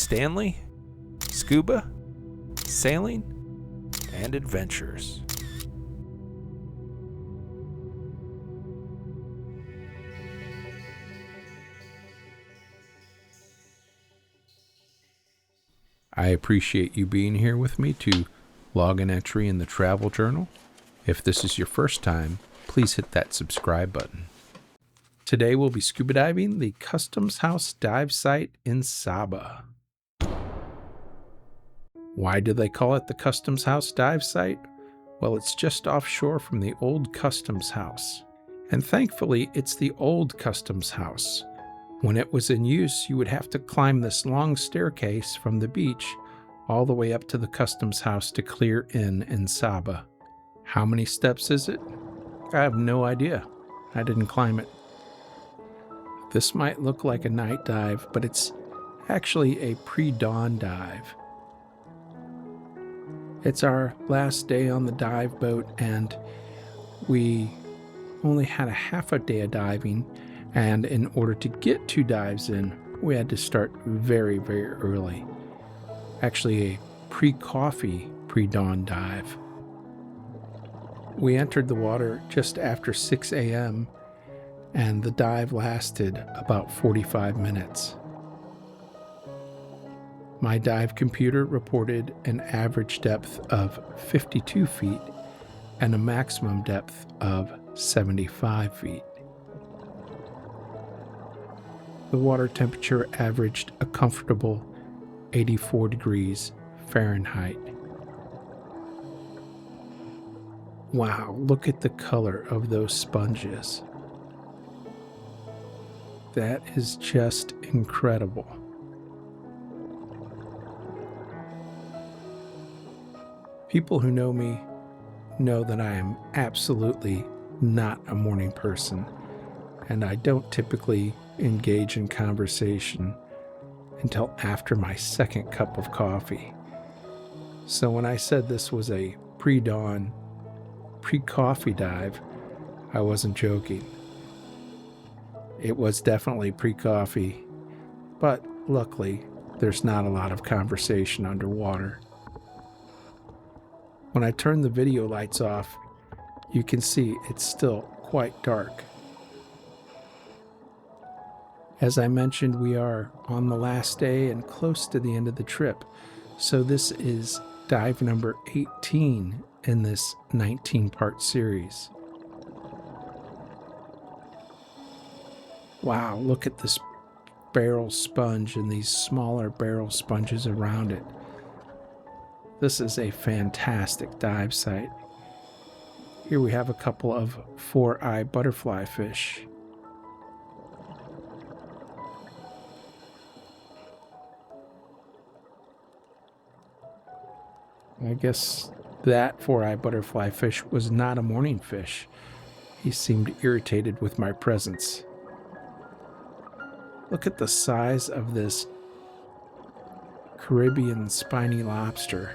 Stanley, Scuba, Sailing, and Adventures. I appreciate you being here with me to log an entry in the travel journal. If this is your first time, please hit that subscribe button. Today we'll be scuba diving the Customs House dive site in Saba. Why do they call it the Customs House dive site? Well, it's just offshore from the old Customs House. And thankfully, it's the old Customs House. When it was in use, you would have to climb this long staircase from the beach all the way up to the Customs House to clear in Saba. How many steps is it? I have no idea. I didn't climb it. This might look like a night dive, but it's actually a pre-dawn dive. It's our last day on the dive boat, and we only had a half a day of diving. And in order to get 2 dives in, we had to start very, very early. Actually, a pre-coffee, pre-dawn dive. We entered the water just after 6 a.m., and the dive lasted about 45 minutes. My dive computer reported an average depth of 52 feet and a maximum depth of 75 feet. The water temperature averaged a comfortable 84 degrees Fahrenheit. Wow, look at the color of those sponges. That is just incredible. People who know me know that I am absolutely not a morning person, and I don't typically engage in conversation until after my second cup of coffee. So when I said this was a pre-dawn, pre-coffee dive, I wasn't joking. It was definitely pre-coffee, but luckily there's not a lot of conversation underwater. When I turn the video lights off, you can see it's still quite dark. As I mentioned, we are on the last day and close to the end of the trip, so this is dive number 18 in this 19-part series. Wow, look at this barrel sponge and these smaller barrel sponges around it. This is a fantastic dive site. Here we have a couple of 4-eye butterflyfish. I guess that 4-eye butterflyfish was not a morning fish. He seemed irritated with my presence. Look at the size of this Caribbean spiny lobster.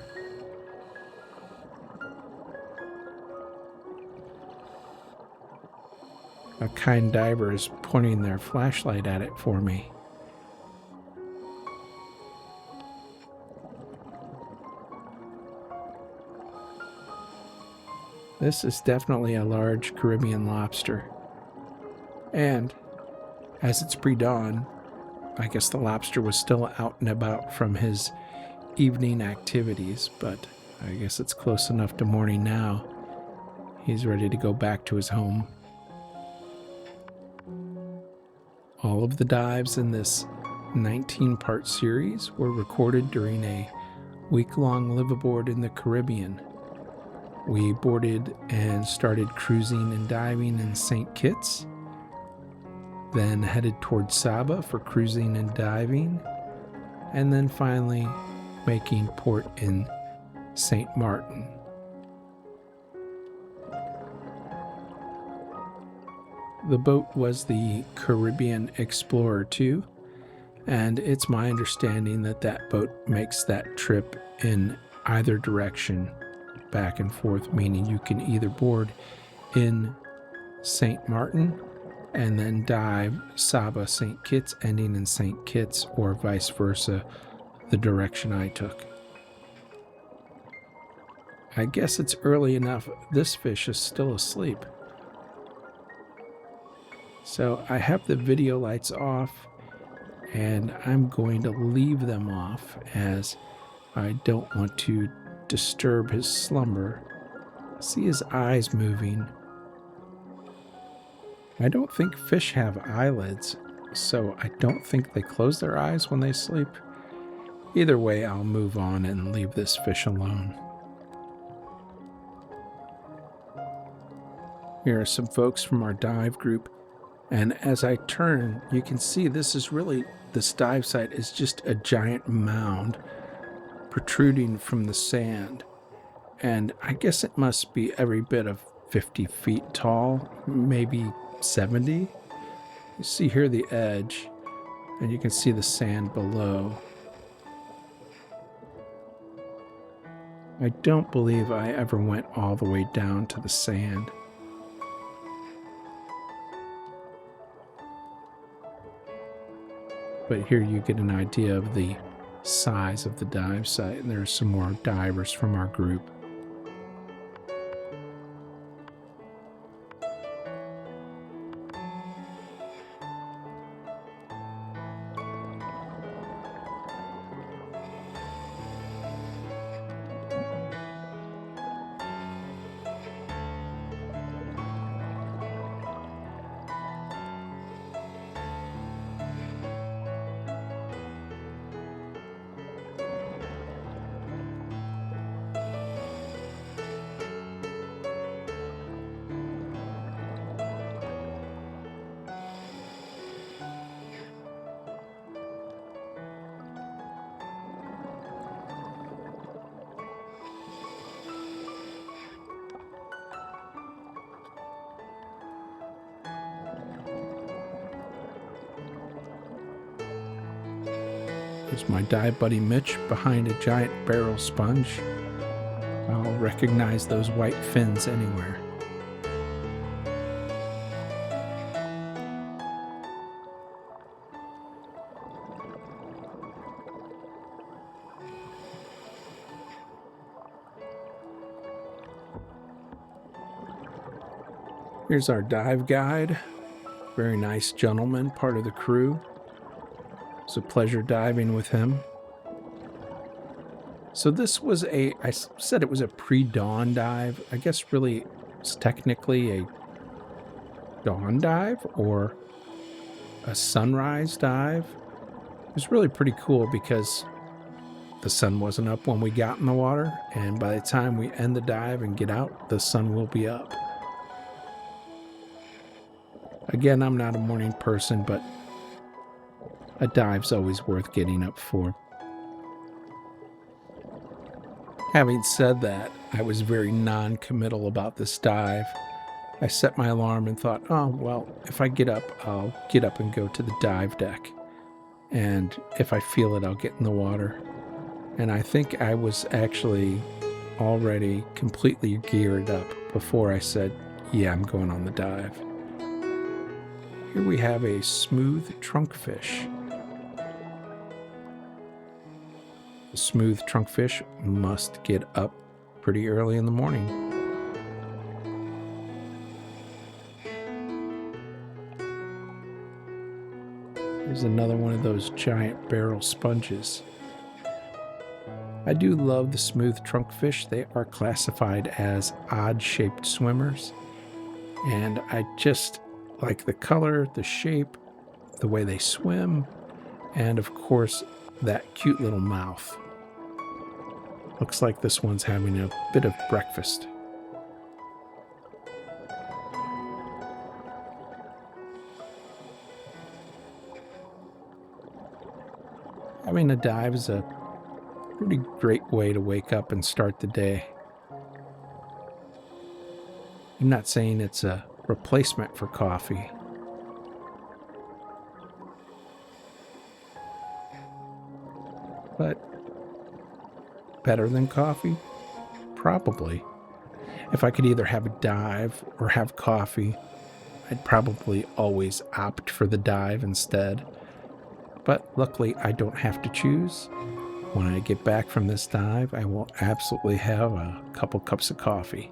A kind diver is pointing their flashlight at it for me. This is definitely a large Caribbean lobster. And as it's pre-dawn, I guess the lobster was still out and about from his evening activities, but I guess it's close enough to morning now. He's ready to go back to his home. All of the dives in this 19-part series were recorded during a week-long live-aboard in the Caribbean. We boarded and started cruising and diving in St. Kitts, then headed towards Saba for cruising and diving, and then finally making port in St. Martin. The boat was the Caribbean Explorer 2, and it's my understanding that that boat makes that trip in either direction, back and forth, meaning you can either board in St. Martin and then dive Saba St. Kitts, ending in St. Kitts, or vice versa. the direction I took. I guess it's early enough. This fish is still asleep. So I have the video lights off, and I'm going to leave them off as I don't want to disturb his slumber. See his eyes moving. I don't think fish have eyelids, so I don't think they close their eyes when they sleep. Either way, I'll move on and leave this fish alone. Here are some folks from our dive group, and as I turn, you can see this dive site is just a giant mound protruding from the sand, and I guess it must be every bit of 50 feet tall, maybe 70. You see here the edge, and you can see the sand below. I don't believe I ever went all the way down to the sand. But here you get an idea of the size of the dive site, and there are some more divers from our group. There's my dive buddy Mitch behind a giant barrel sponge. I'll recognize those white fins anywhere. Here's our dive guide. Very nice gentleman, part of the crew. It's a pleasure diving with him. So this was I said it was a pre-dawn dive. I guess really it's technically a dawn dive or a sunrise dive. It was really pretty cool because the sun wasn't up when we got in the water, and by the time we end the dive and get out, the sun will be up. Again, I'm not a morning person, but a dive's always worth getting up for. Having said that, I was very non-committal about this dive. I set my alarm and thought, oh, well, if I get up, I'll get up and go to the dive deck. And if I feel it, I'll get in the water. And I think I was actually already completely geared up before I said, yeah, I'm going on the dive. Here we have a smooth trunkfish. The smooth trunkfish must get up pretty early in the morning. Here's another one of those giant barrel sponges. I do love the smooth trunkfish. They are classified as odd-shaped swimmers, and I just like the color, the shape, the way they swim, and of course that cute little mouth. Looks like this one's having a bit of breakfast. Having a dive is a pretty great way to wake up and start the day. I'm not saying it's a replacement for coffee. But better than coffee? Probably. If I could either have a dive or have coffee, I'd probably always opt for the dive instead. But luckily, I don't have to choose. When I get back from this dive, I will absolutely have a couple cups of coffee.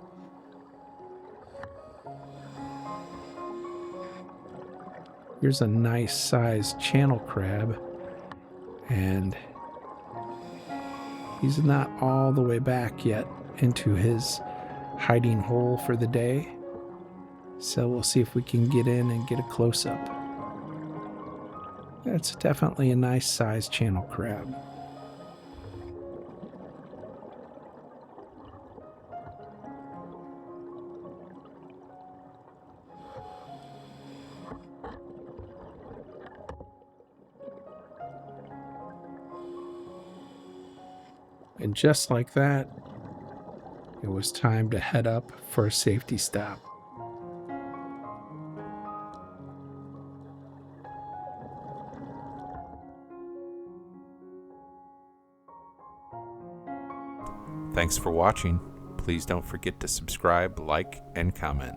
Here's a nice sized channel crab, and he's not all the way back yet into his hiding hole for the day. So we'll see if we can get in and get a close-up. That's definitely a nice sized channel crab. And just like that, it was time to head up for a safety stop. Thanks for watching. Please don't forget to subscribe, like, and comment.